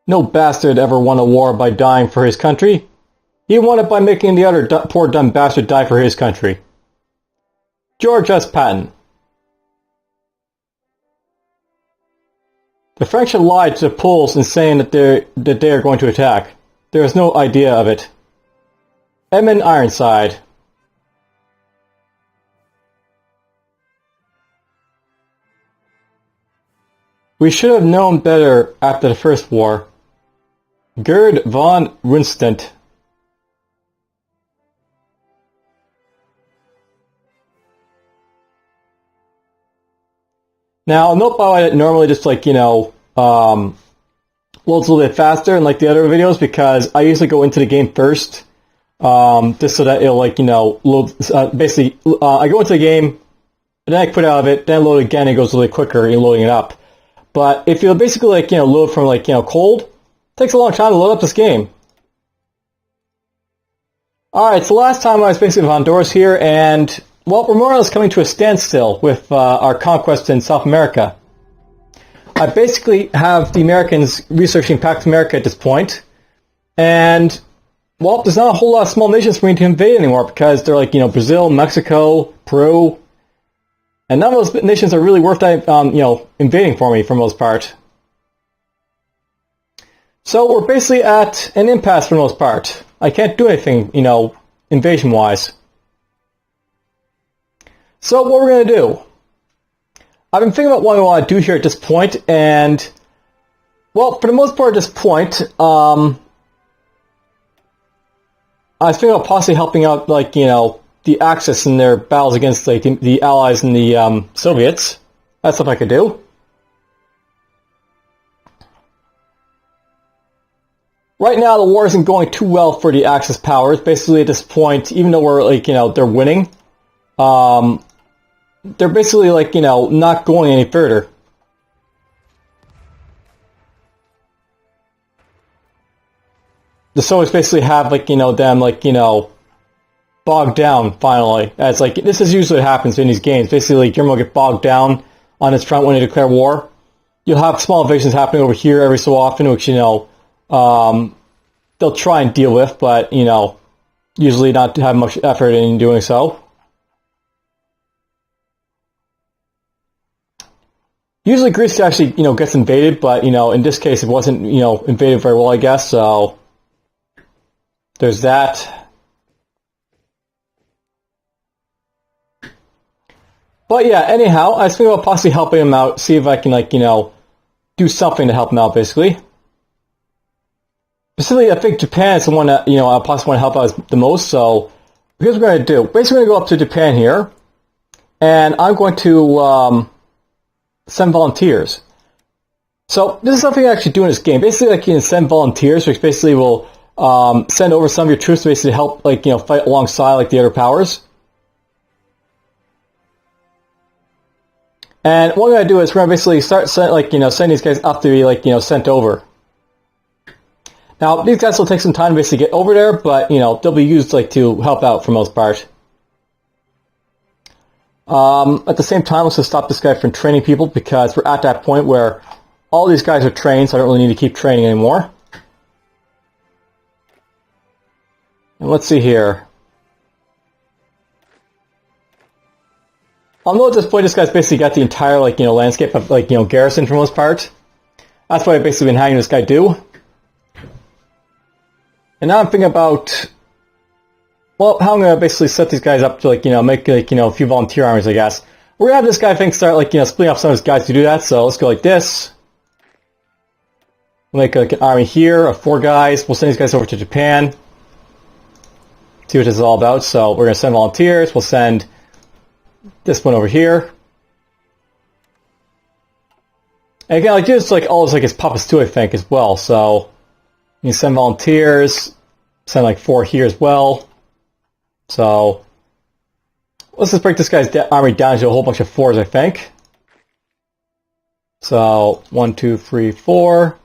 No bastard ever won a war by dying for his country. He won it by making the other poor dumb bastard die for his country. George S. Patton. The French have lied to the Poles in saying that they are going to attack. There is no idea of it. Edmund Ironside. We should have known better after the First War. Gerd von Rundstedt. Now, note by the way that normally just loads a little bit faster than like the other videos because I usually go into the game first, just so that it'll load. Basically, I go into the game, and then I quit out of it, then load again. It goes a little quicker in loading it up. But if you basically load from cold, it takes a long time to load up this game. All right, so last time I was basically in Honduras here, and well, we're more or less coming to a standstill with our conquest in South America. I basically have the Americans researching Pax America at this point, and well, there's not a whole lot of small nations for me to invade anymore because they're Brazil, Mexico, Peru. And none of those nations are really worth invading for me for the most part. So we're basically at an impasse for the most part. I can't do anything, invasion-wise. So what we're going to do. I've been thinking about what I want to do here at this point, and well, for the most part at this point, I was thinking about possibly helping out, the Axis in their battles against the Allies and the Soviets. That's something I could do. Right now, the war isn't going too well for the Axis powers. Basically, at this point, even though we're they're winning, they're basically not going any further. The Soviets basically have them bogged down finally. As this is usually what happens in these games. Basically, Germany will get bogged down on its front when they declare war. You'll have small invasions happening over here every so often, which they'll try and deal with, but usually not have much effort in doing so. Usually Greece actually gets invaded, but in this case it wasn't invaded very well, I guess. So there's that. But yeah, anyhow, I was thinking about possibly helping him out, see if I can, do something to help him out, basically. Specifically, I think Japan is the one that, I possibly want to help out the most, so here's what we're going to do. Basically, we're going to go up to Japan here, and I'm going to send volunteers. So, this is something I actually do in this game. Basically, you can send volunteers, which basically will send over some of your troops to basically help, fight alongside, the other powers. And what we're going to do is we're going to basically start sending these guys up to be sent over. Now these guys will take some time to basically get over there, but they'll be used to help out for the most part. At the same time, let's just stop this guy from training people because we're at that point where all these guys are trained, so I don't really need to keep training anymore. And let's see here. I'll know at this point this guy's basically got the entire landscape of garrison for the most part. That's what I've basically been having this guy do. And now I'm thinking about well, how I'm gonna basically set these guys up to make a few volunteer armies, I guess. We're gonna have this guy start splitting up some of his guys to do that. So let's go like this. We'll make an army here of 4 guys. We'll send these guys over to Japan. See what this is all about. So we're gonna send volunteers. We'll send this one over here. And again, just all this his puppets too, I think, as well. So you send volunteers, send 4 here as well. So let's just break this guy's army down to a whole bunch of 4s, I think. So 1, 2, 3, 4.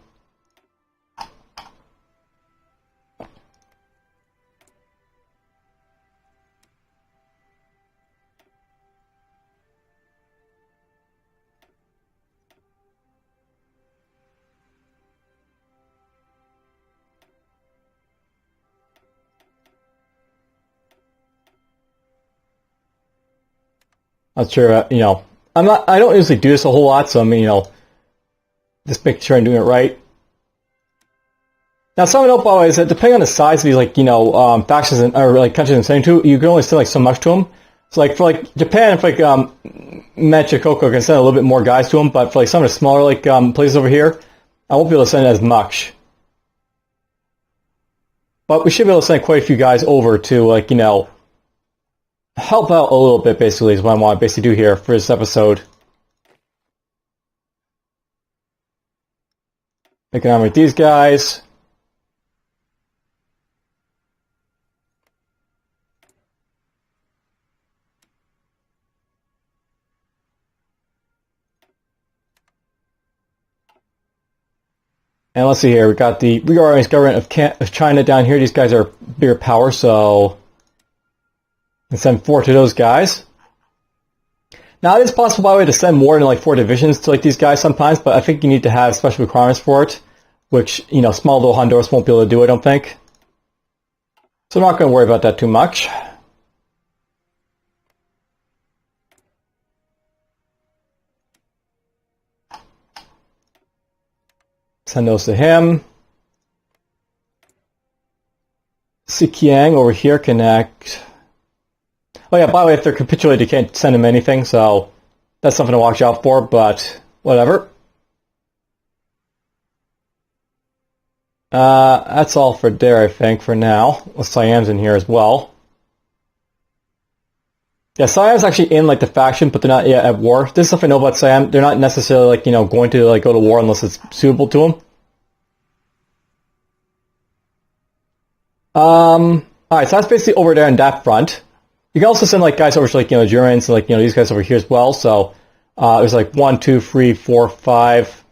Not sure, you know, I don't usually do this a whole lot, so I mean, you know, just making sure I'm doing it right. Now, something to note, by the way, is that depending on the size of these, like, you know, factions or like countries I'm sending to, you can only send like so much to them. So, like, for like Japan, if like Manchukuo can send a little bit more guys to them, but for like some of the smaller like places over here, I won't be able to send as much. But we should be able to send quite a few guys over to, like, you know, help out a little bit, basically, is what I want to basically do here for this episode. Make an army with these guys. And let's see here, we got the reorganized government of China down here. These guys are bigger power, so and send 4 to those guys. Now, it is possible, by the way, to send more than like 4 divisions to like these guys sometimes, but I think you need to have special requirements for it, which, you know, small little Honduras won't be able to do, I don't think. So I'm not going to worry about that too much. Send those to him. Sikiang over here connect. Oh yeah, by the way, if they're capitulated, you can't send them anything, so that's something to watch out for, but whatever. That's all for there, I think, for now. Well, Siam's in here as well. Yeah, Siam's actually in, like, the faction, but they're not yet at war. This is something I know about Siam. They're not necessarily, like, you know, going to, like, go to war unless it's suitable to them. Alright, so that's basically over there on that front. You can also send, like, guys over to, like, you know, Germans and, like, you know, these guys over here as well. So, there's, like, 1, 2, 3, 4, 5.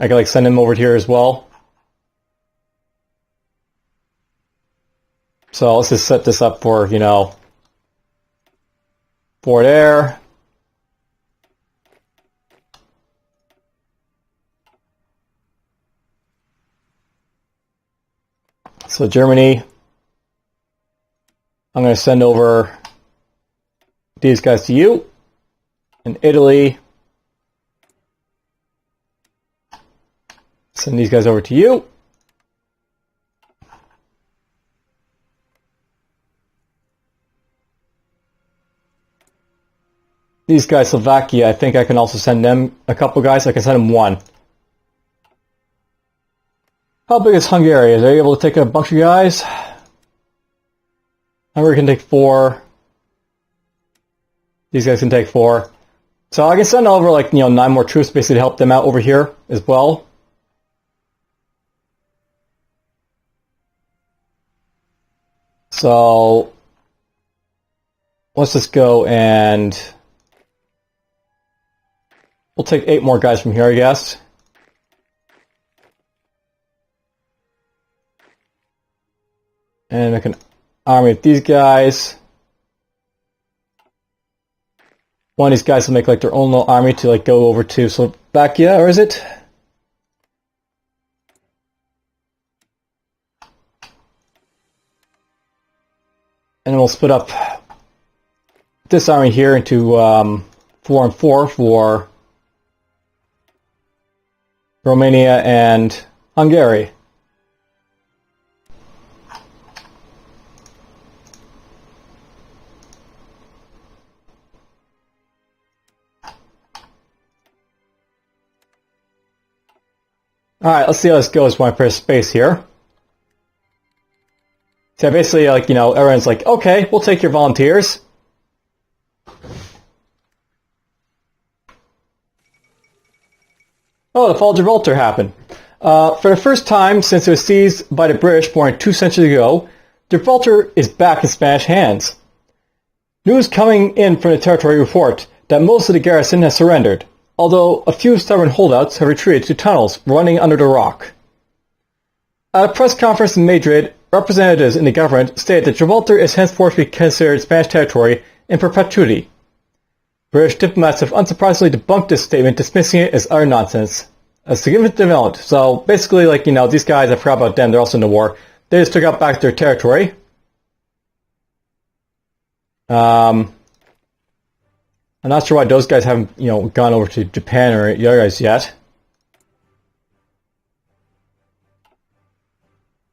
I can, like, send them over here as well. So, let's just set this up for, you know, for there. So, Germany. I'm going to send over these guys to you. And Italy. Send these guys over to you. These guys, Slovakia, I think I can also send them a couple guys. I can send them 1. How big is Hungary? Are they able to take a bunch of guys? Hungary can take 4. These guys can take 4. So I can send over, like, you know, 9 more troops basically to help them out over here as well. So let's just go and we'll take 8 more guys from here, I guess. And make an army of these guys. One of these guys will make, like, their own little army to, like, go over to Slovakia, or is it? And then we'll split up this army here into 4 and 4 for Romania and Hungary. Alright, let's see how this goes when I press space here. So basically, like, you know, everyone's like, okay, we'll take your volunteers. Oh, the fall of Gibraltar happened. For the first time since it was seized by the British more than 2 centuries ago, Gibraltar is back in Spanish hands. News coming in from the territory report that most of the garrison has surrendered, although a few stubborn holdouts have retreated to tunnels running under the rock. At a press conference in Madrid, representatives in the government stated that Gibraltar is henceforth to be considered Spanish territory in perpetuity. British diplomats have unsurprisingly debunked this statement, dismissing it as utter nonsense. A significant development. So basically, like, you know, these guys, I forgot about them, they're also in the war. They just took out back their territory. I'm not sure why those guys haven't, gone over to Japan or the other guys yet.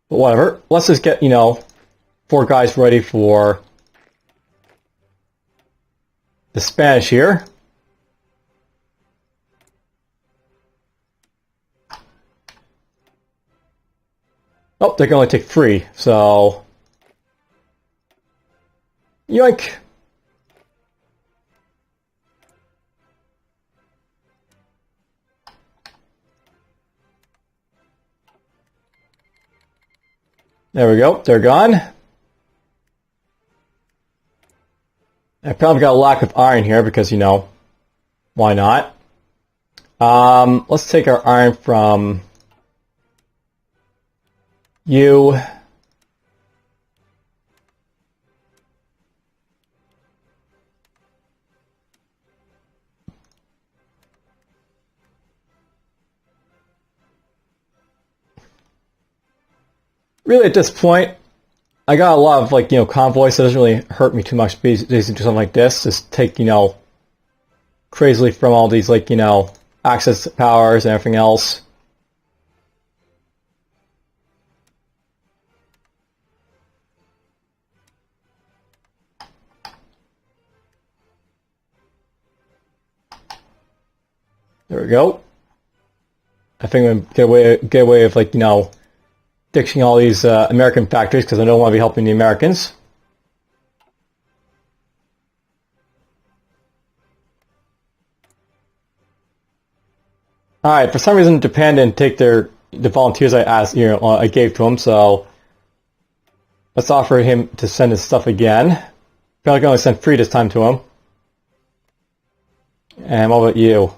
But whatever. Let's just get, 4 guys ready for the Spanish here. Oh, they can only take 3, so... Yoink! There we go, they're gone. I probably got a lack of iron here because, why not? Let's take our iron from you. Really, at this point, I got a lot of, convoys, so it doesn't really hurt me too much to do something like this. Just take, crazily from all these, access powers and everything else. There we go. I think I'm going to get away with, ditching all these American factories because I don't want to be helping the Americans. Alright, for some reason Japan didn't take the volunteers I asked, I gave to him, so let's offer him to send his stuff again. Probably going to send 3 this time to him. And what about you?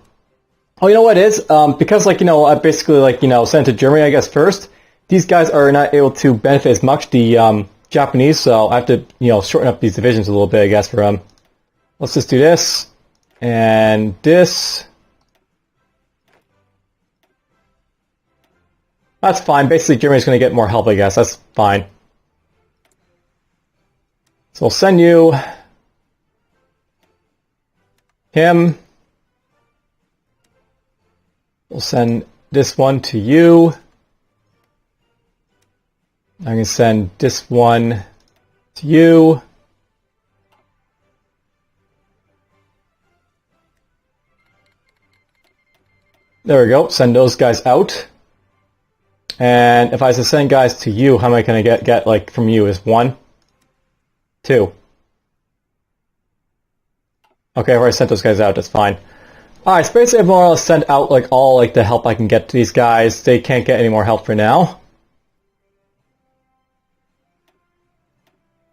Oh, you know what it is? Because, I basically, sent to Germany, I guess, first. These guys are not able to benefit as much, the Japanese, so I have to, shorten up these divisions a little bit, I guess, for them. Let's just do this, and this. That's fine. Basically, Germany's going to get more help, I guess. That's fine. So we'll send you him. We'll send this one to you. I'm going to send this one to you. There we go. Send those guys out. And if I was to send guys to you, how many can I get from you? Is 1? 2? Okay, I've already sent those guys out. That's fine. Alright, so basically I've more or less sent out all the help I can get to these guys. They can't get any more help for now.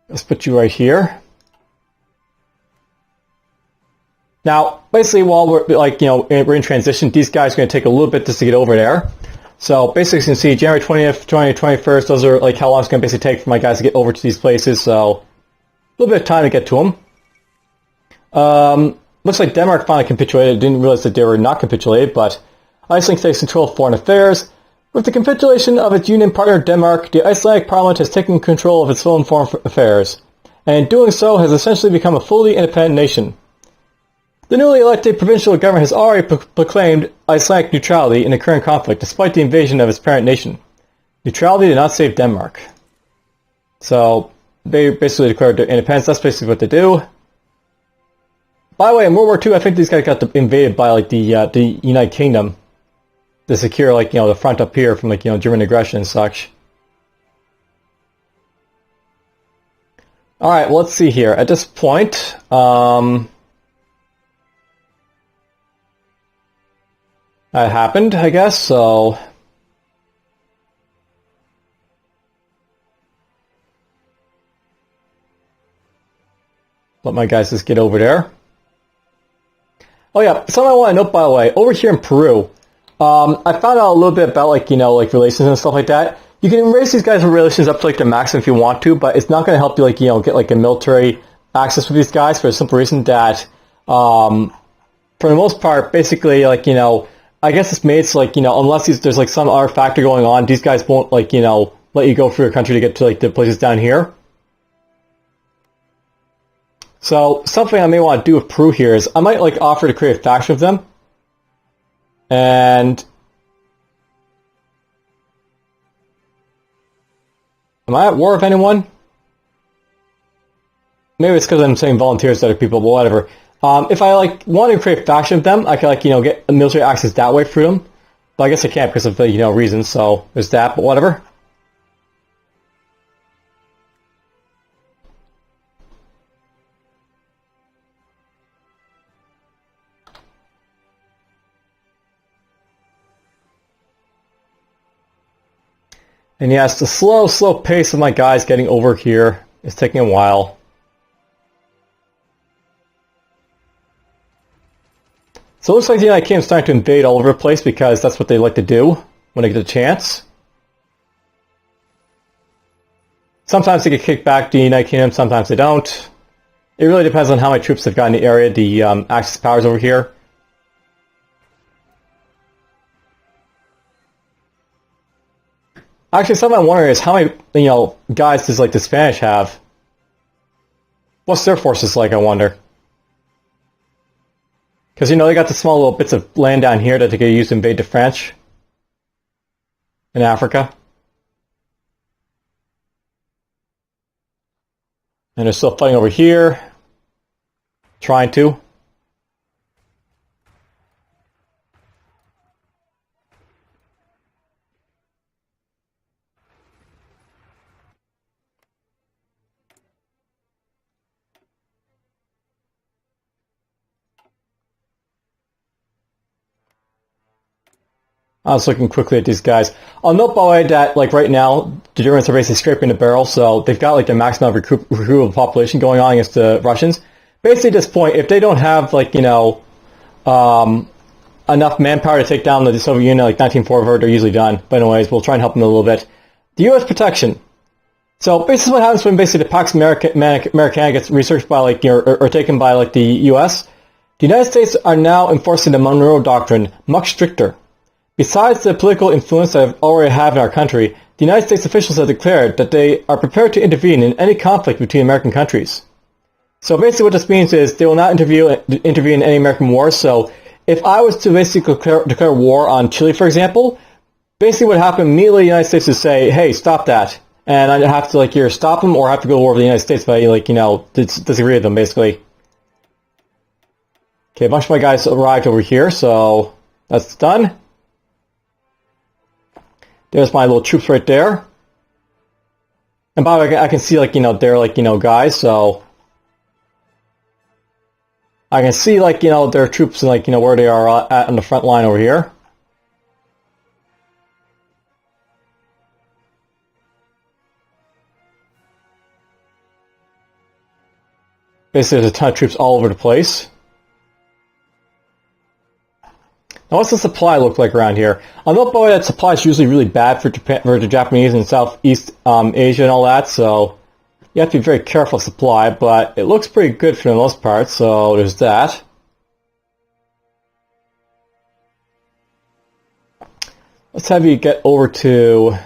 Let's put you right here. Now, basically while we're we're in transition, these guys are going to take a little bit just to get over there. So basically you can see January 20th, 21st, those are how long it's going to basically take for my guys to get over to these places. So a little bit of time to get to them. Looks like Denmark finally capitulated. Didn't realize that they were not capitulated, but Iceland takes control of foreign affairs. With the capitulation of its union partner Denmark, the Icelandic parliament has taken control of its own foreign affairs, and in doing so has essentially become a fully independent nation. The newly elected provincial government has already proclaimed Icelandic neutrality in the current conflict, despite the invasion of its parent nation. Neutrality did not save Denmark. So, they basically declared their independence. That's basically what they do. By the way, in World War II, I think these guys got invaded by the United Kingdom to secure the front up here from German aggression and such. All right, well, let's see here. At this point, that happened, I guess. So let my guys just get over there. Oh yeah, something I want to note, by the way, over here in Peru, I found out a little bit about relations and stuff like that. You can raise these guys' relations up to the maximum if you want to, but it's not going to help you get a military access with these guys for the simple reason that for the most part, basically I guess it's made so unless there's some other factor going on, these guys won't let you go through your country to get to the places down here. So something I may want to do with Peru here is I might like offer to create a faction of them. And am I at war with anyone? Maybe it's because I'm saying volunteers to other people, but whatever. If I like want to create a faction of them, I can like get military access that way through them. But I guess I can't because of the reasons. So there's that. But whatever. And yes, the slow pace of my guys getting over here is taking a while. So it looks like the United Kingdom's starting to invade all over the place because that's what they like to do when they get a chance. Sometimes they get kicked back to the United Kingdom, sometimes they don't. It really depends on how many troops they've got in the area, the Axis powers over here. Actually, something I'm wondering is how many, guys does like the Spanish have? What's their forces like, I wonder? Because, they got the small little bits of land down here that they could use to invade the French in Africa. And they're still fighting over here. Trying to. I was looking quickly at these guys. I'll note, by the way, that right now the Germans are basically scraping the barrel, so they've got the maximum recruitable population going on against the Russians. Basically, at this point, if they don't have enough manpower to take down the Soviet Union, 1944, they're usually done. But anyways, we'll try and help them a little bit. The U.S. protection. So basically, what happens when basically the Pax Americana gets researched by or taken by the U.S. The United States are now enforcing the Monroe Doctrine much stricter. Besides the political influence that they already have in our country, the United States officials have declared that they are prepared to intervene in any conflict between American countries. So basically what this means is they will not intervene in any American wars. So if I was to basically declare war on Chile, for example, basically what happened immediately, the United States would say, hey, stop that. And I'd have to either stop them or have to go to war with the United States if I disagree with them, basically. Okay, a bunch of my guys arrived over here, so that's done. There's my little troops right there. And by the way, I can see they're guys, so I can see their troops and where they are at on the front line over here. Basically, there's a ton of troops all over the place. Now, what's the supply look like around here? I'll note, by the way, that supply is usually really bad for the Japanese and Southeast Asia and all that, so you have to be very careful of supply, but it looks pretty good for the most part, so there's that. Let's have you get over to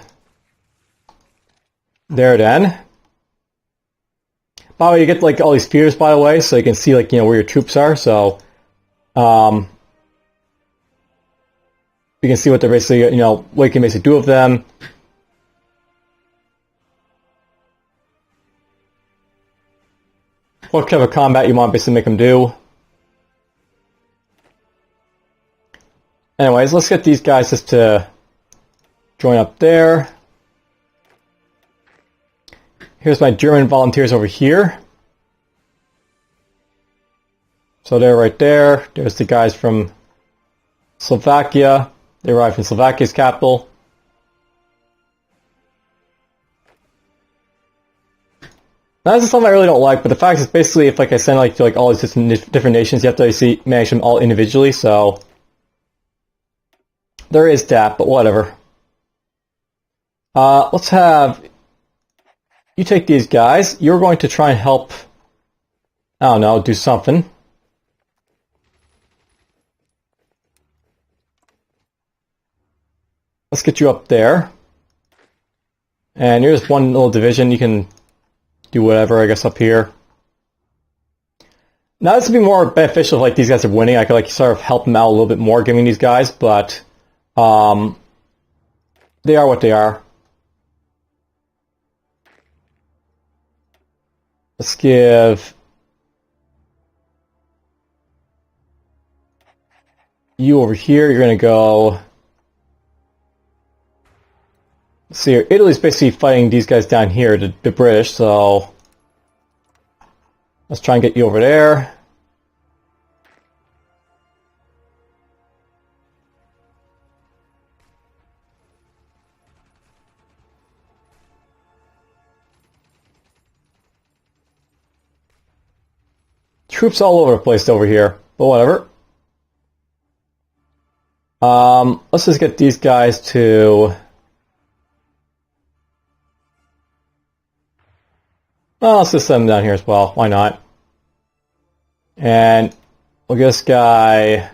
there then. By the way, you get all these spheres, by the way, so you can see where your troops are, so you can see what they're basically, what you can basically do with them. What kind of combat you want to basically make them do. Anyways, let's get these guys just to join up there. Here's my German volunteers over here. So they're right there. There's the guys from Slovakia. They arrived from Slovakia's capital. Now, this is something I really don't like, but the fact is basically if I send to all these different nations, you have to manage them all individually, so there is that, but whatever. Let's have you take these guys. You're going to try and help, I don't know, do something. Let's get you up there. And you're just one little division. You can do whatever, I guess, up here. Now this would be more beneficial if like these guys are winning. I could like sort of help them out a little bit more giving these guys, but they are what they are. Let's give you over here. You're going to go. Let's see here. Italy's basically fighting these guys down here, the British, so let's try and get you over there. Troops all over the place over here, but whatever. Let's just get these guys to... Well, let's just send them down here as well. Why not? And we'll get this guy...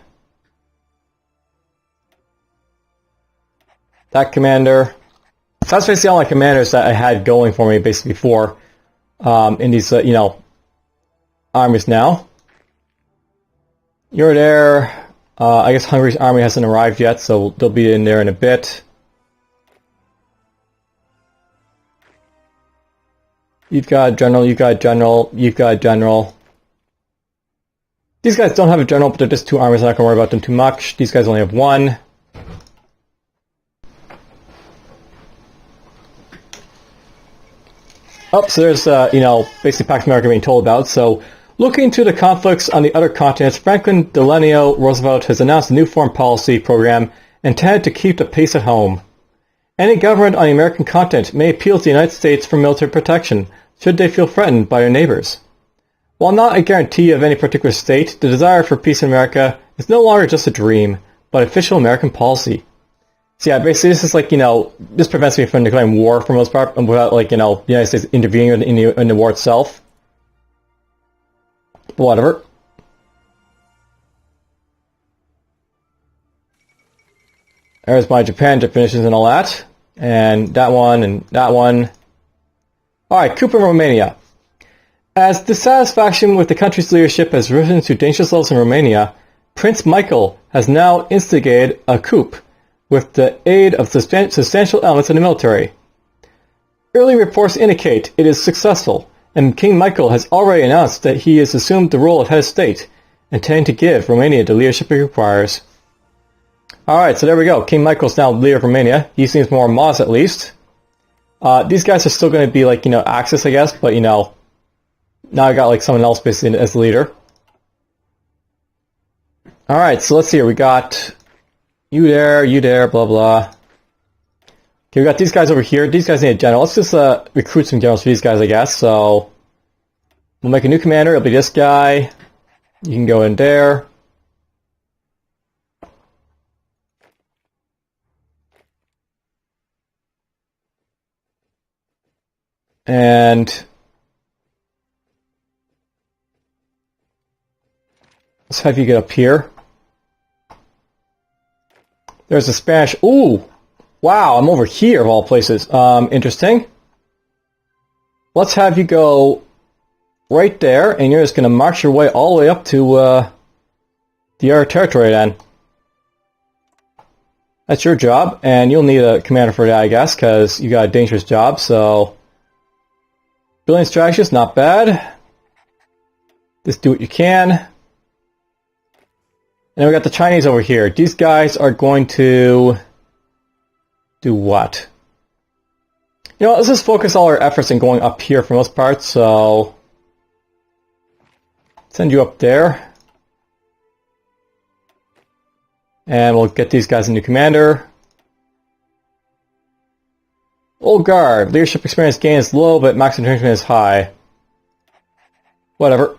That commander. So that's basically all my commanders that I had going for me basically before in these, you know, armies now. You're there. I guess Hungary's army hasn't arrived yet, so they'll be in there in a bit. You've got a general, you've got a general, you've got a general. These guys don't have a general, but they're just two armies. I'm not going to worry about them too much. These guys only have one. Oh, so there's, you know, basically Pax America being told about. So, looking to the conflicts on the other continents, Franklin Delano Roosevelt has announced a new foreign policy program intended to keep the peace at home. Any government on the American continent may appeal to the United States for military protection, should they feel threatened by their neighbors. While not a guarantee of any particular state, the desire for peace in America is no longer just a dream, but official American policy. So yeah, basically this is like, you know, this prevents me from declaring war for the most part, without like, you know, the United States intervening in the war itself. But whatever. There's my Japan definitions and all that. And that one and that one. Alright, coup in Romania. As dissatisfaction with the country's leadership has risen to dangerous levels in Romania, Prince Michael has now instigated a coup with the aid of substantial elements in the military. Early reports indicate it is successful, and King Michael has already announced that he has assumed the role of head of state, intending to give Romania the leadership it requires. Alright, so there we go. King Michael's now leader of Romania. He seems more modest at least. These guys are still going to be like, you know, Axis, I guess, but, you know, now I got like someone else basically as the leader. Alright, so let's see here. We got you there, blah, blah. Okay, we got these guys over here. These guys need a general. Let's just recruit some generals for these guys, I guess. So we'll make a new commander. It'll be this guy. You can go in there. And let's have you get up here. There's a Spanish. Ooh! Wow, I'm over here of all places. Interesting. Let's have you go right there, and you're just going to march your way all the way up to the other territory then. That's your job, and you'll need a commander for that, I guess, because you got a dangerous job, so... Brilliant strategist, not bad. Just do what you can. And then we got the Chinese over here. These guys are going to... do what? You know, let's just focus all our efforts in going up here for the most part, so... Send you up there. And we'll get these guys a new commander. Old Guard. Leadership experience gain is low, but maximum entrenchment is high. Whatever.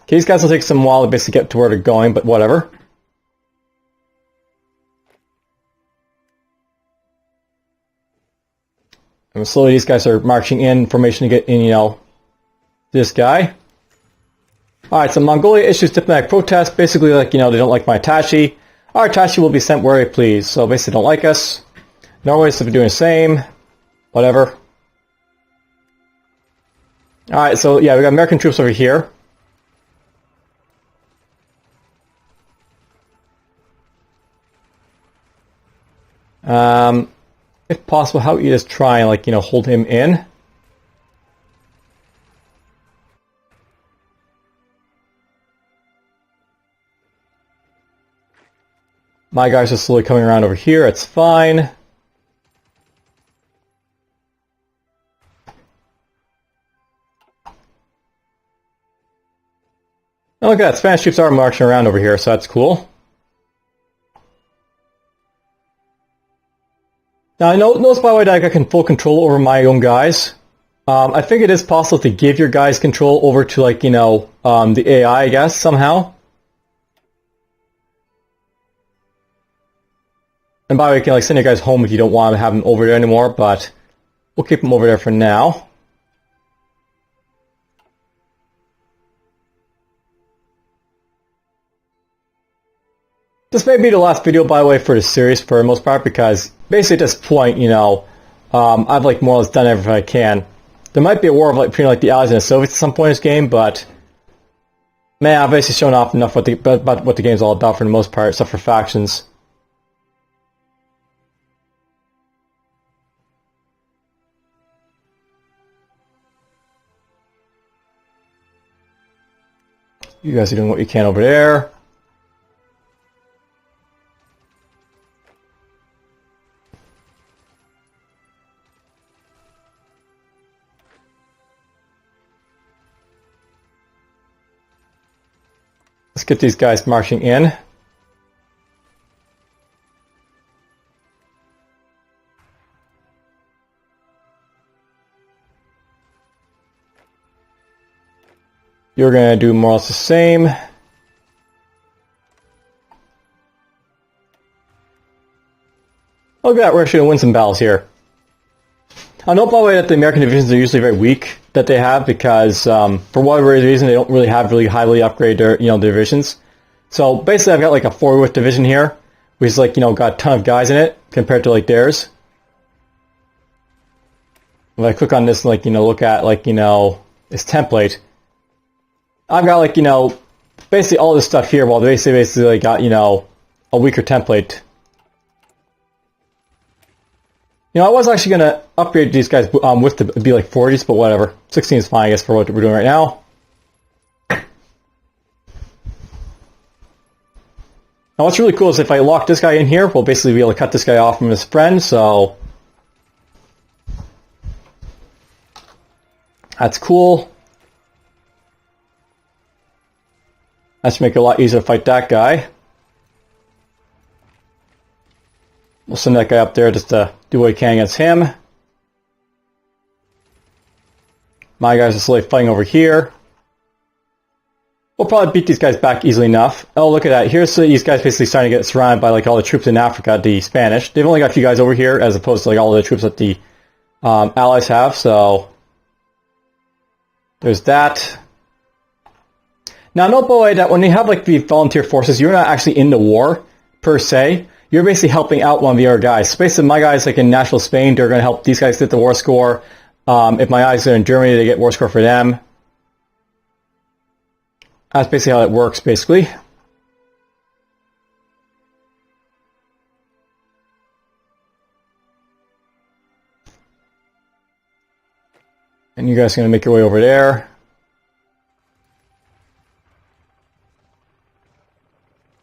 Okay, these guys will take some while to basically get to where they're going, but whatever. And slowly these guys are marching in formation to get in, you know, this guy. Alright, so Mongolia issues diplomatic protest. Basically, like, you know, they don't like my attaché. Our attaché will be sent where they please. So basically don't like us. Norway's doing the same. Whatever. Alright, so yeah, we got American troops over here. If possible, how about you just try and, like, you know, hold him in? My guys are slowly coming around over here. It's fine. Oh, look at that. Spanish troops are marching around over here, so that's cool. Now, I notice, by the way, that I got full control over my own guys. I think it is possible to give your guys control over to, like, you know, the AI, I guess, somehow. And by the way, you can, like, send your guys home if you don't want to have them over there anymore, but we'll keep them over there for now. This may be the last video, by the way, for the series for the most part, because basically at this point, you know, I've, like, more or less done everything I can. There might be a war of, like, between, like, the Allies and the Soviets at some point in this game, but man, I've basically shown off enough about what the game's all about for the most part, except for factions. You guys are doing what you can over there. Let's get these guys marching in. You're going to do more or less the same. Look at that, we're actually going to win some battles here. I know, by the way, that the American divisions are usually very weak that they have because, for whatever reason, they don't really have really highly upgraded their, you know, divisions. So basically, I've got like a 4-width division here, which is like, you know, got a ton of guys in it compared to like theirs. If I click on this, like, you know, look at, like, you know, this template, I've got, like, you know, basically all this stuff here, while they basically got, you know, a weaker template. You know, I was actually going to upgrade these guys with to be like 40s, but whatever. 16 is fine, I guess, for what we're doing right now. Now, what's really cool is if I lock this guy in here, we'll basically be able to cut this guy off from his friend, so that's cool. That should make it a lot easier to fight that guy. We'll send that guy up there just to do what we can against him. My guys are slowly fighting over here. We'll probably beat these guys back easily enough. Oh, look at that. Here's these guys basically starting to get surrounded by like all the troops in Africa, the Spanish. They've only got a few guys over here as opposed to like all the troops that the Allies have, so there's that. Now, note, by the way, that when you have like the volunteer forces, you're not actually in the war, per se. You're basically helping out one of the other guys. So basically, my guys like in National Spain, they're going to help these guys get the war score. If my guys are in Germany, they get war score for them. That's basically how it works, basically. And you guys are going to make your way over there.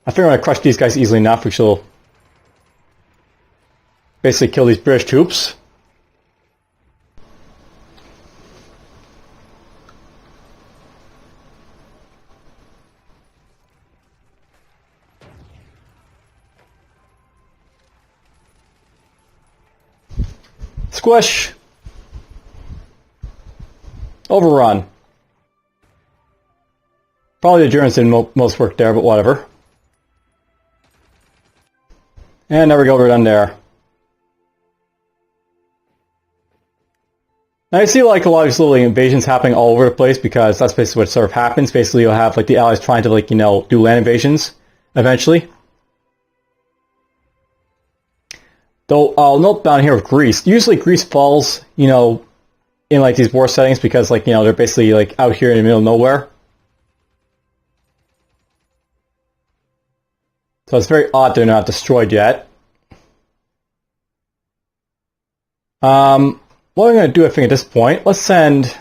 I think I'm going to crush these guys easily enough, which will basically kill these British troops. Squish. Overrun. Probably the Germans did most work there, but whatever. And there we go, we're done there. Now you see like a lot of these little invasions happening all over the place because that's basically what sort of happens. Basically you'll have like the Allies trying to like, you know, do land invasions eventually. Though I'll note down here with Greece, usually Greece falls, you know, in like these war settings because like, you know, they're basically like out here in the middle of nowhere. So it's very odd they're not destroyed yet. What I'm going to do, I think, at this point, let's send...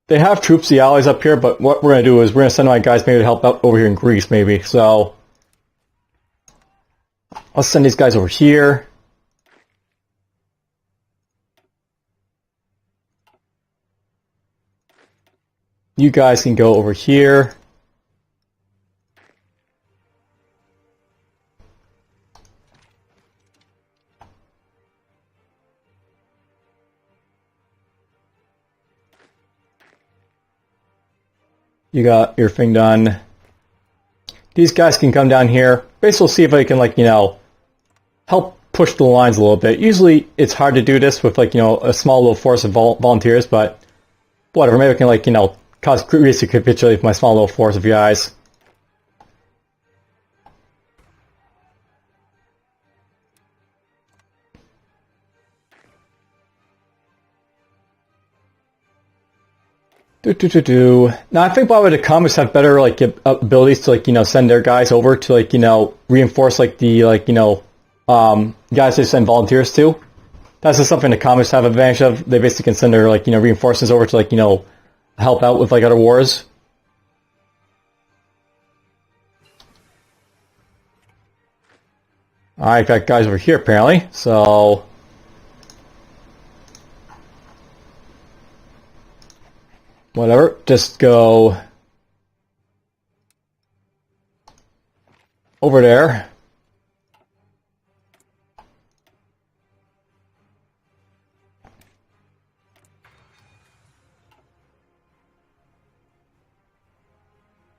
They have troops, the allies up here, but what we're going to do is we're going to send my guys maybe to help out over here in Greece, maybe. So, let's send these guys over here. You guys can go over here. You got your thing done. These guys can come down here. Basically, we'll see if they can, like, you know, help push the lines a little bit. Usually, it's hard to do this with, like, you know, a small little force of volunteers, but whatever. Maybe I can, like, you know, cause Greece to capitulate with my small little force of guys. Now, I think probably the communists have better, like, abilities to, like, you know, send their guys over to, like, you know, reinforce, like, the, like, you know, guys they send volunteers to. That's just something the communists have advantage of. They basically can send their, like, you know, reinforcements over to, like, you know, help out with, like, other wars. Alright, got guys over here, apparently, so... Whatever, just go over there.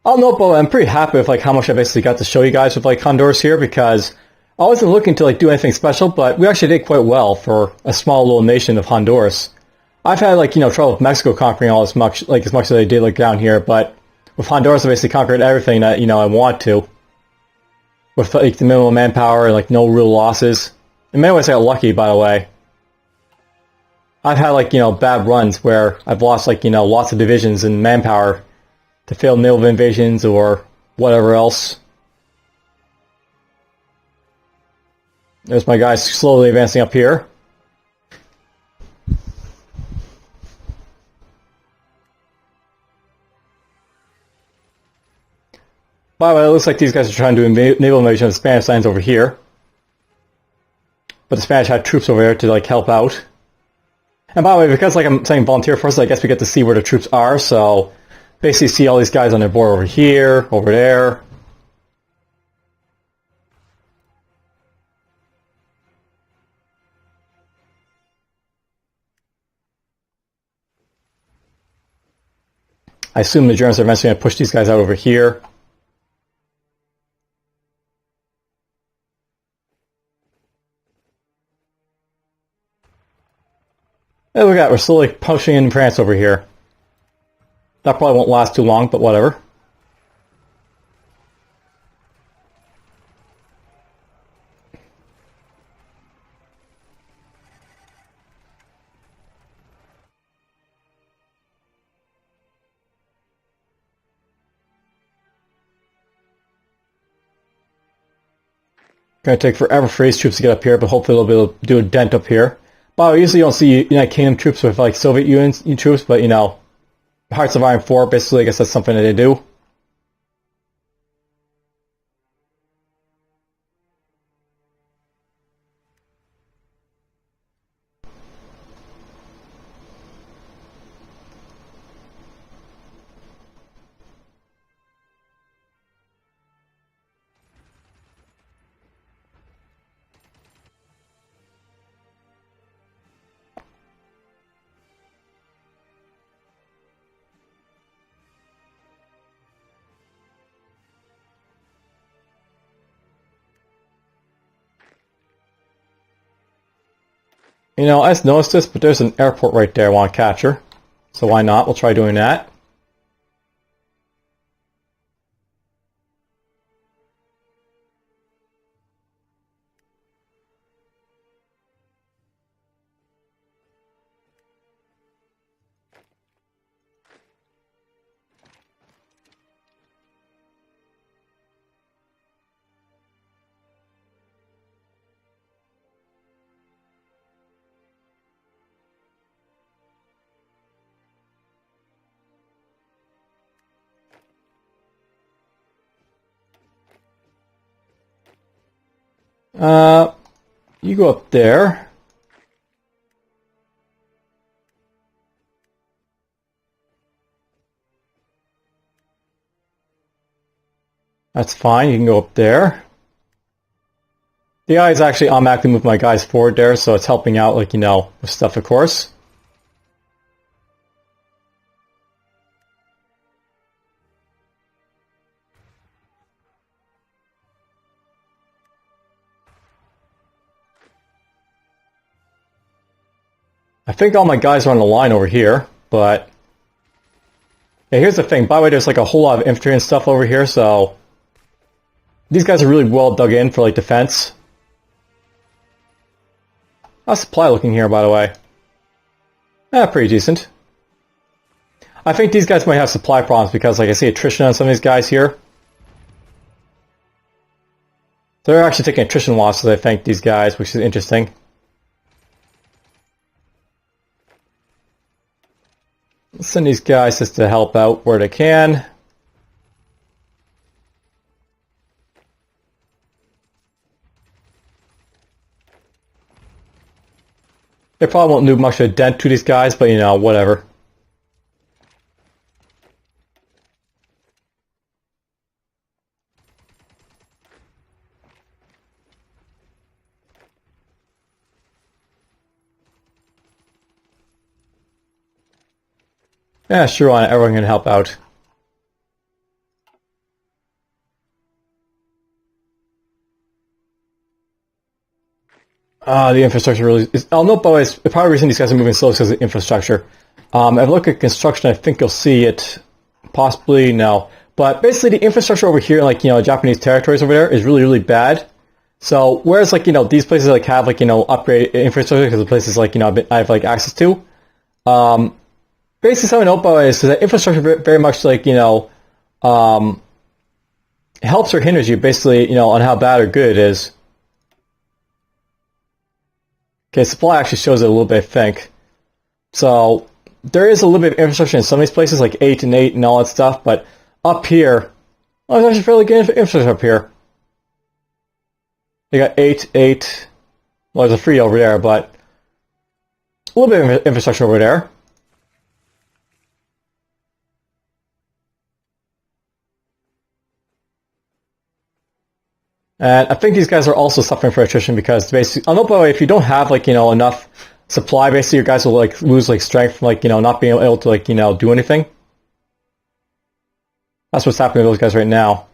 I'll note, but I'm pretty happy with, like, how much I basically got to show you guys with, like, Honduras here, because I wasn't looking to, like, do anything special, but we actually did quite well for a small little nation of Honduras. I've had, like, you know, trouble with Mexico conquering all as much as I did, like, down here, but with Honduras I basically conquered everything that, you know, I want to. With, like, the minimal manpower and, like, no real losses. In many ways I got lucky, by the way. I've had, like, you know, bad runs where I've lost, like, you know, lots of divisions and manpower to failed naval invasions or whatever else. There's my guys slowly advancing up here. By the way, it looks like these guys are trying to do naval invasion of the Spanish lands over here. But the Spanish had troops over there to, like, help out. And by the way, because, like, I'm saying volunteer forces, I guess we get to see where the troops are, so basically see all these guys on their board over here, over there. I assume the Germans are eventually going to push these guys out over here. There we go, we're slowly pushing in France over here. That probably won't last too long, but whatever. Gonna take forever for these troops to get up here, but hopefully they'll be able to do a dent up here. But usually you don't see United Kingdom troops with, like, Soviet Union troops, but, you know, Hearts of Iron 4, basically, I guess that's something that they do. You know, I just noticed this, but there's an airport right there I want to capture. So why not? We'll try doing that. You go up there. That's fine, you can go up there. The AI is actually automatically moving my guys forward there, so it's helping out, like, you know, with stuff, of course. I think all my guys are on the line over here, but... Yeah, here's the thing. By the way, there's like a whole lot of infantry and stuff over here, so... These guys are really well dug in for, like, defense. How's supply looking here, by the way? Pretty decent. I think these guys might have supply problems because, like, I see attrition on some of these guys here. They're actually taking attrition losses, I think, these guys, which is interesting. Let's send these guys just to help out where they can. They probably won't do much of a dent to these guys, but you know, whatever. Yeah, sure, everyone can help out. The infrastructure really is... I'll note, by the way, the probably reason these guys are moving slow is because of the infrastructure. If I look at construction, I think you'll see it. Possibly, no. But basically, the infrastructure over here, like, you know, Japanese territories over there, is really, really bad. So, whereas, like, you know, these places, like, have, like, you know, upgrade infrastructure because the places, like, you know, I have, like, access to. Basically, something to note, by the way, is that infrastructure very much, like, you know, helps or hinders you, basically, you know, on how bad or good it is. Okay, supply actually shows it a little bit, I think. So, there is a little bit of infrastructure in some of these places, like 8 and 8 and all that stuff, but up here, well, there's actually fairly good infrastructure up here. You got 8, 8, well, there's a 3 over there, but a little bit of infrastructure over there. And I think these guys are also suffering for attrition because basically, I know, by the way, if you don't have, like, you know, enough supply, basically your guys will, like, lose, like, strength from, like, you know, not being able to, like, you know, do anything. That's what's happening to those guys right now.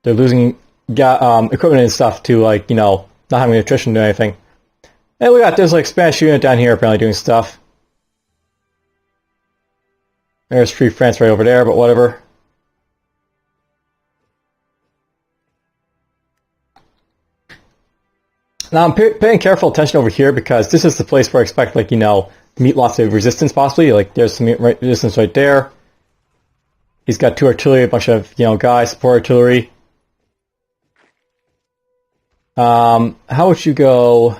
They're losing equipment and stuff to, like, you know, not having attrition to do anything. And we got, there's, like, Spanish unit down here apparently doing stuff. There's Free France right over there, but whatever. Now I'm paying careful attention over here because this is the place where I expect, like, you know, to meet lots of resistance possibly. Like, there's some resistance right there. He's got 2 artillery, a bunch of, you know, guys, support artillery. How would you go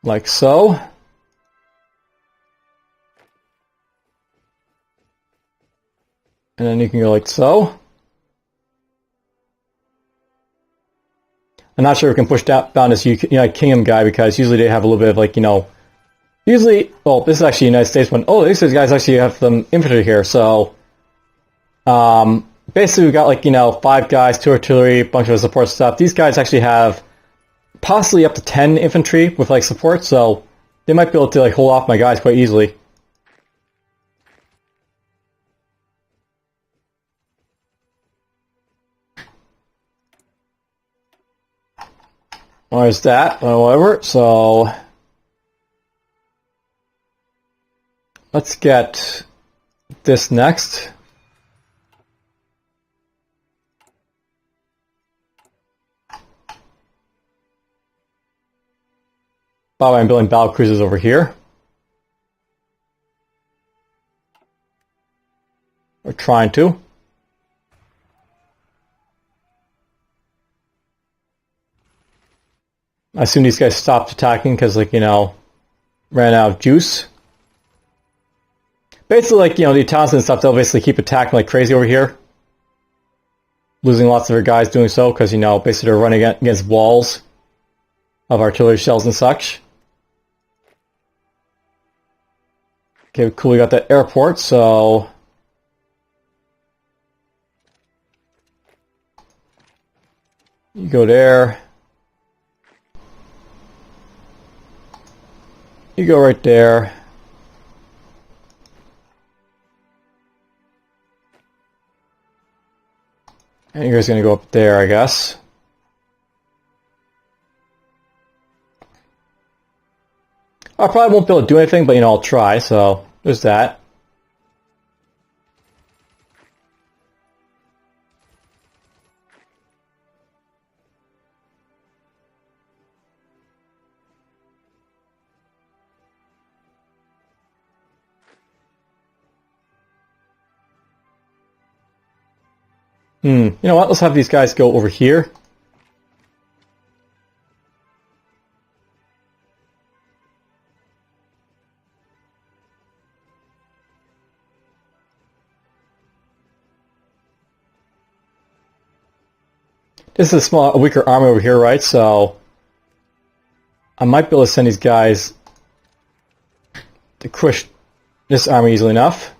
like so? And then you can go like so. I'm not sure if we can push down this United Kingdom guy because usually they have a little bit of, like, you know, usually, well, this is actually United States one. Oh, these guys actually have some infantry here, so basically we've got, like, you know, 5 guys, 2 artillery, a bunch of support stuff. These guys actually have possibly up to 10 infantry with, like, support, so they might be able to, like, hold off my guys quite easily. There's that, whatever, so let's get this next. By the way, I'm building battle cruisers over here. We're trying to. I assume these guys stopped attacking because, like, you know, ran out of juice. Basically, like, you know, the Italians and stuff, they'll basically keep attacking like crazy over here. losing lots of their guys doing so because, you know, basically they're running against walls of artillery shells and such. Okay, cool, we got that airport, so... You go there. You go right there. And you guys are going to go up there, I guess. I probably won't be able to do anything, but, you know, I'll try, so there's that. You know what? Let's have these guys go over here. This is a weaker army over here, right? So I might be able to send these guys to crush this army easily enough.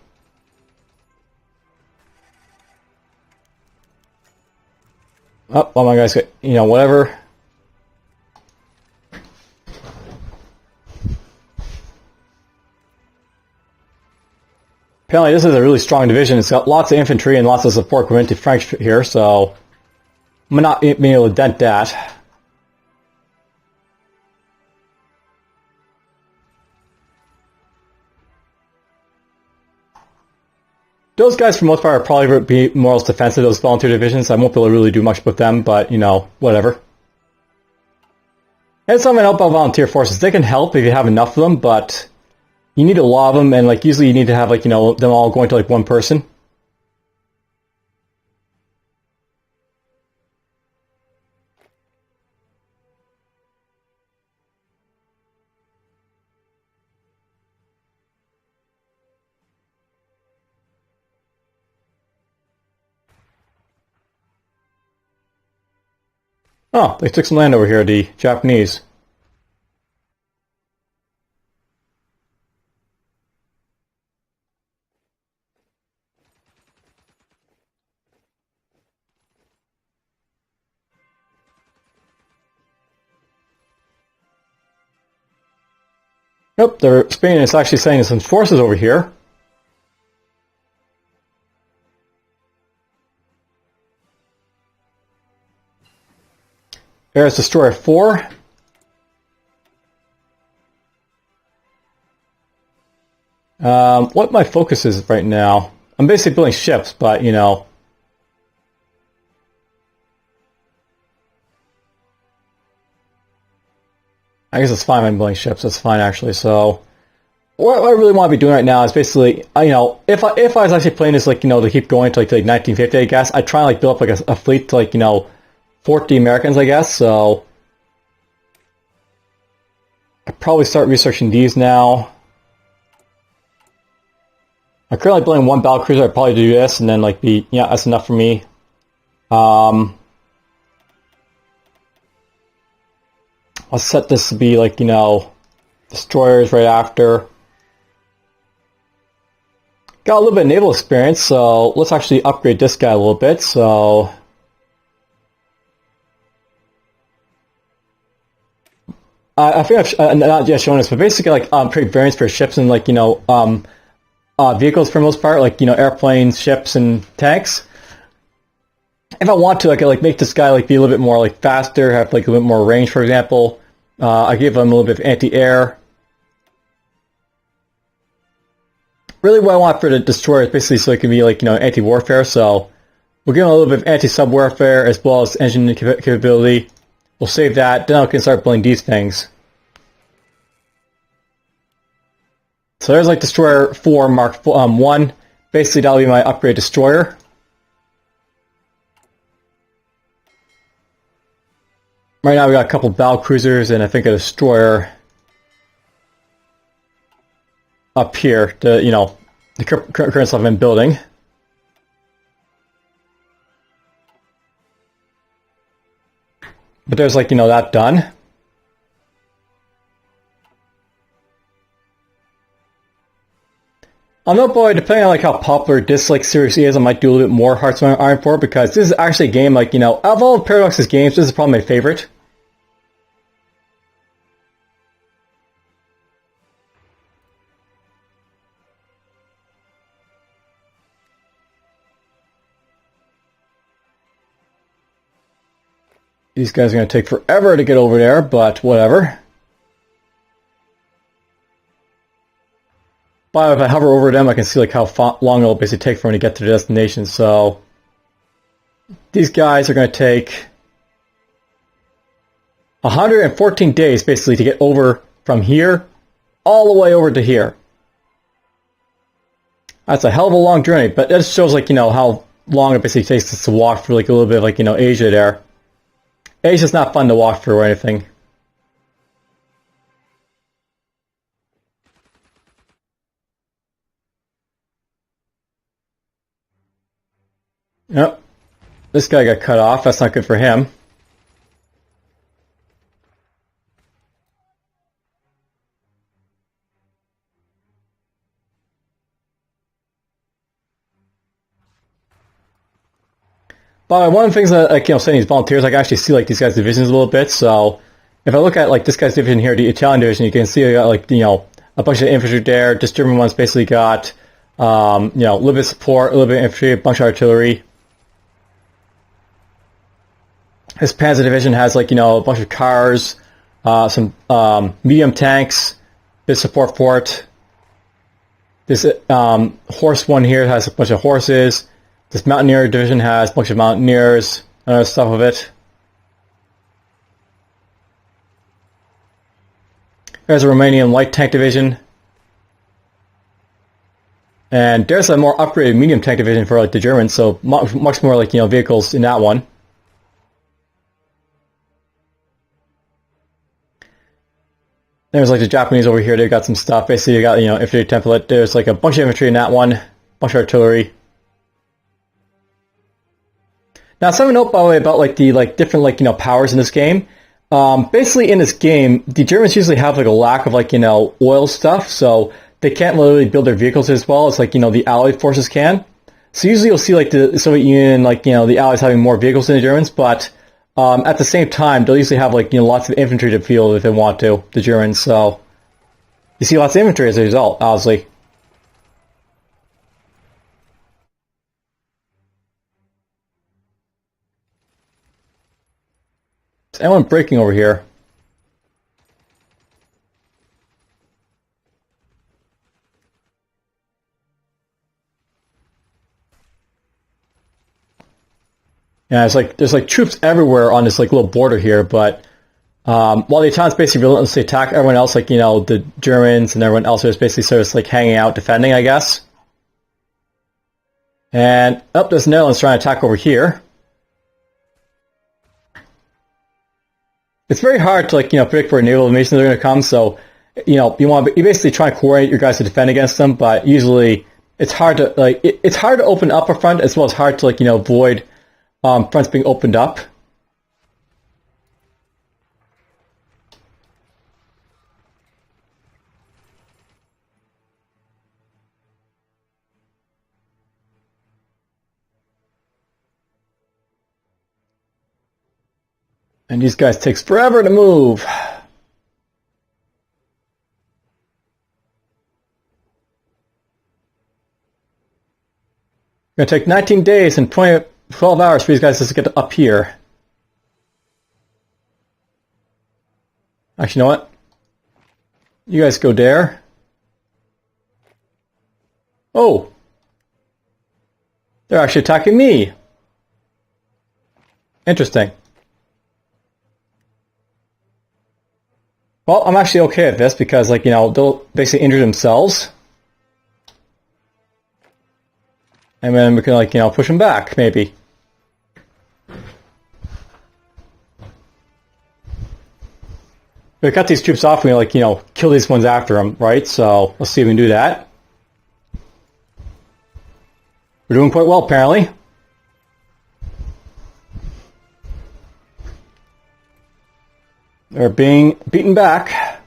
Oh, well, my guys got, you know, whatever. Apparently this is a really strong division. It's got lots of infantry and lots of support going into French here, so I'm not being able to dent that. Those guys, for the most part, are probably be more or less defensive, those volunteer divisions. I won't be able to really do much with them, but, you know, whatever. And some help out volunteer forces. They can help if you have enough of them, but you need a lot of them, and, like, usually you need to have, like, you know, them all going to, like, one person. Oh, they took some land over here, the Japanese. Nope, Spain is actually sending some forces over here. There's Destroyer 4. What my focus is right now, I'm basically building ships, but, you know, I guess it's fine I'm building ships, that's fine actually. So what I really want to be doing right now is basically, you know, if I was actually playing this, like, you know, to keep going to like 1950, I guess, I'd try and like build up like a fleet to, like, you know, fort the Americans, I guess. So I'd probably start researching these now. I'm currently building one battle cruiser. I'd probably do this and then like be, yeah, that's enough for me. I'll set this to be like, you know, destroyers right after. Got a little bit of naval experience, so let's actually upgrade this guy a little bit. So I think I've not yet shown this, but basically like create variants for ships and like, you know, vehicles for the most part, like, you know, airplanes, ships, and tanks. If I want to, I could like make this guy like be a little bit more like faster, have like a little bit more range, for example. I give him a little bit of anti-air. Really what I want for the destroyer is basically so it can be like, you know, anti-warfare, so we'll give him a little bit of anti-sub warfare as well as engine capability. We'll save that, then I can start building these things. So there's like Destroyer 4 Mark 1. Basically that'll be my upgrade destroyer. Right now we got a couple battle cruisers and I think a destroyer up here, to, you know, the current stuff I've been building. But there's like, that done. On that boy, depending on like how popular this like series is, I might do a little bit more Hearts of Iron 4 because this is actually a game like, of all of Paradox's games, this is probably my favorite. These guys are going to take forever to get over there, but whatever. But if I hover over them, I can see like how long it'll basically take for me to get to the destination. So these guys are going to take 114 days basically to get over from here all the way over to here. That's a hell of a long journey, but that shows like, how long it basically takes us to walk through like a little bit of like, Asia there. Asia's not fun to walk through or anything. Yep. This guy got cut off. That's not good for him. But one of the things that, like, saying these volunteers, I can actually see like these guys' divisions a little bit. So if I look at like this guy's division here, the Italian division, you can see I got like a bunch of infantry there. This German one's basically got a little bit of support, a little bit of infantry, a bunch of artillery. This Panzer division has like a bunch of cars, some medium tanks, bit of support for it. This horse one here has a bunch of horses. This Mountaineer division has a bunch of Mountaineers and other stuff of it. There's a Romanian light tank division. And there's a more upgraded medium tank division for like the Germans, so much more like vehicles in that one. There's like the Japanese over here, they've got some stuff. Basically you got infantry template. There's like a bunch of infantry in that one, bunch of artillery. Now, something to note, by the way, about like the different powers in this game. Basically, in this game, the Germans usually have like a lack of like oil stuff, so they can't literally build their vehicles as well as like the Allied forces can. So usually you'll see like the Soviet Union, like the Allies having more vehicles than the Germans, but at the same time, they'll usually have like lots of infantry to field if they want to, the Germans. So you see lots of infantry as a result, obviously. Is anyone breaking over here? Yeah, there's like troops everywhere on this like little border here, but while the Italians basically relentlessly attack everyone else, like the Germans and everyone else is basically sort of like hanging out, defending, I guess. And there's the Netherlands trying to attack over here. It's very hard to predict where naval invasions are going to come. So you basically try and coordinate your guys to defend against them, but usually it's hard to it's hard to open up a front as well as hard to avoid fronts being opened up. And these guys takes forever to move. It's going to take 19 days and 12 hours for these guys to get up here. Actually, you know what? You guys go there. Oh! They're actually attacking me. Interesting. Well, I'm actually okay at this because, they'll basically injure themselves. And then we can, push them back, maybe. We cut these troops off and we, kill these ones after them, right? So, let's see if we can do that. We're doing quite well, apparently. They're being beaten back.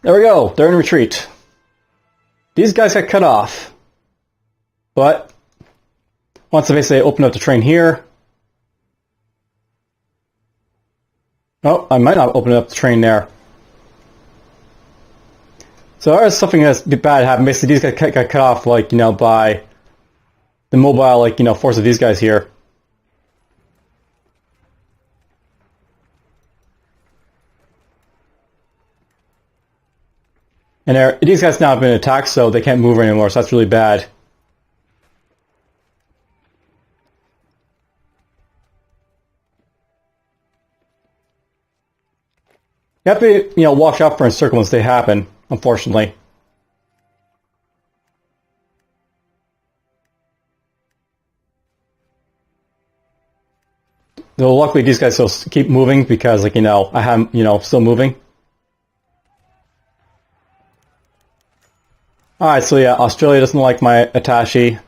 There we go. They're in retreat. These guys got cut off. But once they basically open up the train here. Oh, I might not open up the train there. So there's something that's bad happened. Basically, these guys got cut off, like, you know, by the mobile, like, you know, force of these guys here. And these guys now have been attacked, so they can't move anymore, so that's really bad. You have to, you know, watch out for encirclements. They happen, unfortunately. Though luckily these guys still keep moving because, like, you know, I have, you know, still moving. Alright, so yeah, Australia doesn't like my attaché.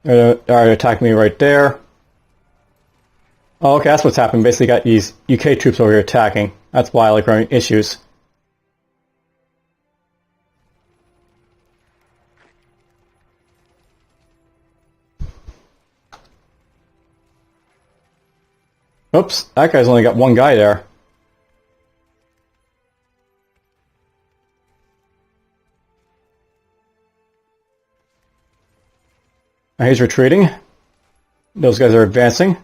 They're attacking me right there. Oh, okay, that's what's happened. Basically got these UK troops over here attacking. That's why I like running issues. Oops, that guy's only got one guy there. Now he's retreating. Those guys are advancing.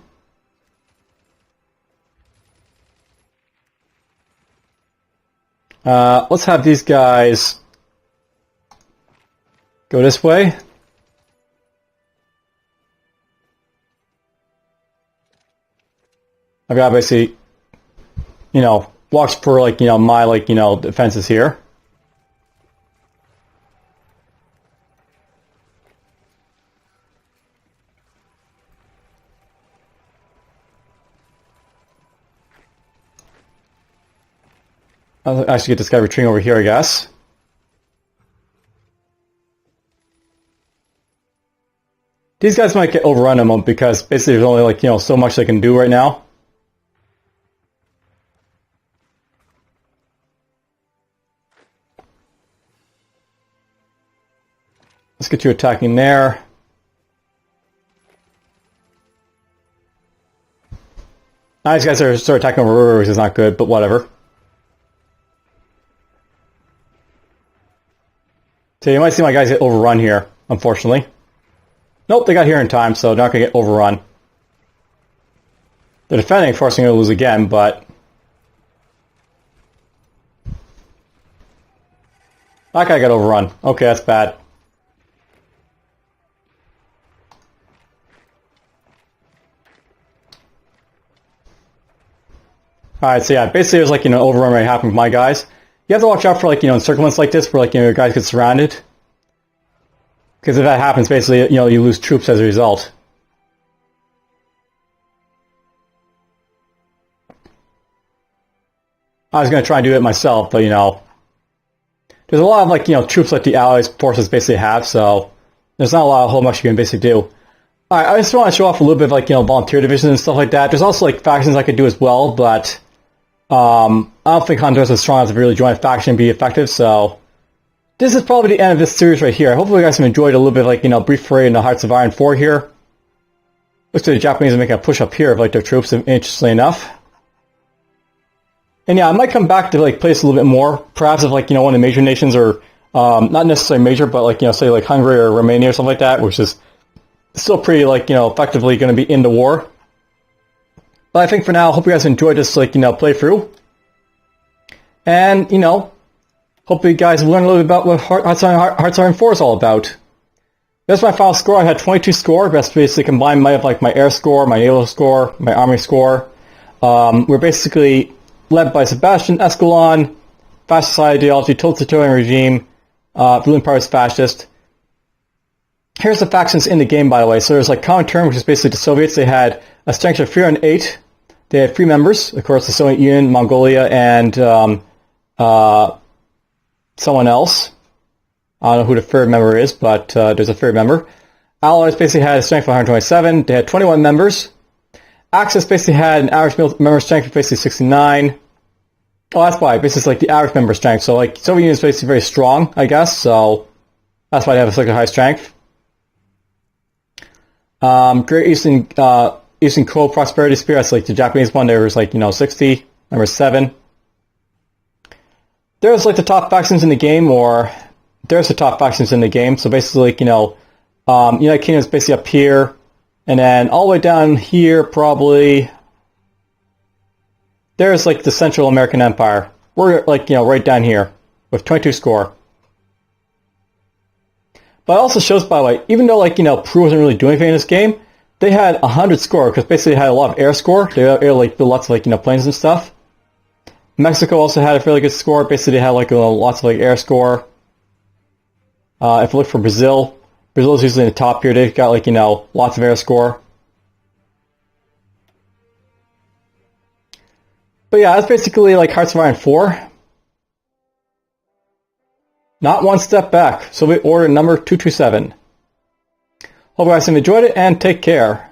Let's have these guys go this way. I've got basically, you know, walks for, like, you know, my, like, you know, defenses here. I'll actually get this guy retreating over here, I guess. These guys might get overrun a moment because basically there's only, like, you know, so much they can do right now. Let's get you attacking there. Now these guys are start attacking over river, which is not good, but whatever. So you might see my guys get overrun here, unfortunately. Nope, they got here in time, so they're not going to get overrun. They're defending, forcing them to lose again, but that guy got overrun. Okay, that's bad. Alright, so yeah, basically there's, like, you know, overrun right happening with my guys. You have to watch out for, like, you know, encirclements like this where, like, you know, your guys get surrounded. Because if that happens, basically, you know, you lose troops as a result. I was going to try and do it myself, but, you know, there's a lot of, like, you know, troops that the Allies forces basically have, so there's not a lot of whole much you can basically do. Alright, I just want to show off a little bit of, like, you know, volunteer divisions and stuff like that. There's also, like, factions I could do as well, but I don't think Honduras is strong enough to really join a faction and be effective, so this is probably the end of this series right here. I hope you guys have enjoyed a little bit of, like, you know, brief foray in the Hearts of Iron 4 here. Looks like the Japanese are making a push up here of, like, their troops, interestingly enough. And yeah, I might come back to, like, play this a little bit more. Perhaps if, like, you know, one of the major nations or, not necessarily major, but, like, you know, say, like, Hungary or Romania or something like that, which is still pretty, like, you know, effectively going to be in the war. But I think for now, I hope you guys enjoyed this, like, you know, playthrough. And, you know, hope you guys learn a little bit about what Hearts of Iron 4 is all about. That's my final score. I had 22 score. That's basically combined my air score, my naval score, my army score. We're basically led by Sebastian Escalon, fascist ideology, totalitarian regime, ruling party is fascist. Here's the factions in the game, by the way. So there's, like, Comintern, which is basically the Soviets. They had a strength of 308. They had 3 members, of course, the Soviet Union, Mongolia, and someone else. I don't know who the third member is, but there's a third member. Allies basically had a strength of 127. They had 21 members. Axis basically had an average member strength of basically 69. Oh, that's why. Basically, it's like the average member strength. So, like, Soviet Union is basically very strong, I guess. So, that's why they have such a high strength. Great Eastern Co-Prosperity Sphere. That's like the Japanese one. There was like, 60. Number 7. There's like the top factions in the game, or there's the top factions in the game. So basically, like, United Kingdom is basically up here, and then all the way down here, probably, there's like the Central American Empire. We're like, right down here with 22 score. But it also shows, by the way, even though like, Peru wasn't really doing anything in this game, they had 100 score because basically they had a lot of air score. They had like lots of like, planes and stuff. Mexico also had a fairly good score. Basically, they had like lots of like air score. If you look for Brazil, Brazil's usually in the top here. They've got like, lots of air score. But yeah, that's basically like Hearts of Iron 4. Not one step back. Soviet Order number 227. Hope you guys have enjoyed it and take care.